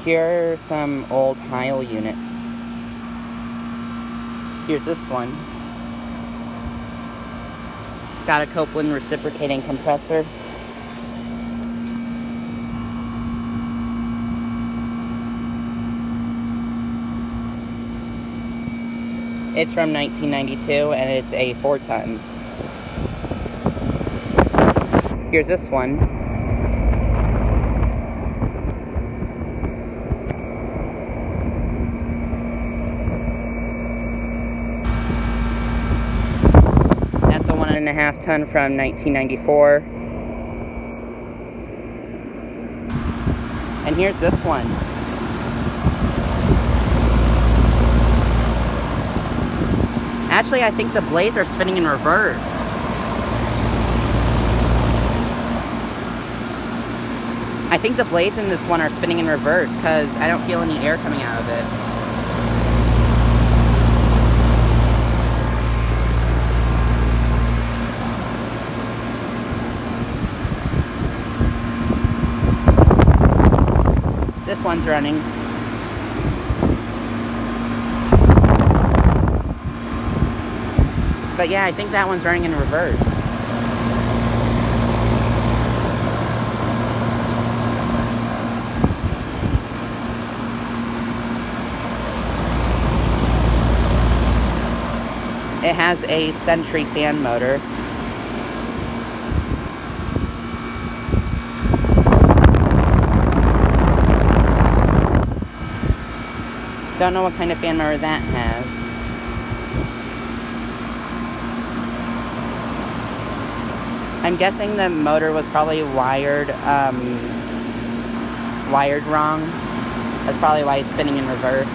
Here are some old Heil units. Here's this one. It's got a Copeland reciprocating compressor. It's from 1992 and it's a 4-ton. Here's this one. That's a 1.5 ton from 1994. And here's this one. Actually, I think the blades are spinning in reverse. I think the blades in this one are spinning in reverse because I don't feel any air coming out of it. This one's running. But yeah, I think that one's running in reverse. It has a Sentry fan motor. Don't know what kind of fan motor that has. I'm guessing the motor was probably wired wrong. That's probably why it's spinning in reverse.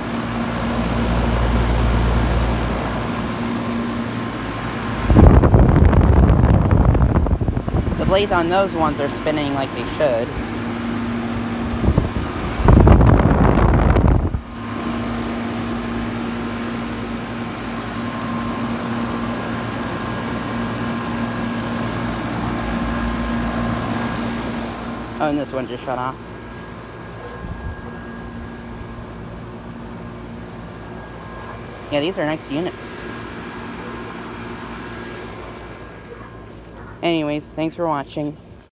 The blades on those ones are spinning like they should. Oh, and this one just shut off. Yeah, these are nice units. Anyways, thanks for watching.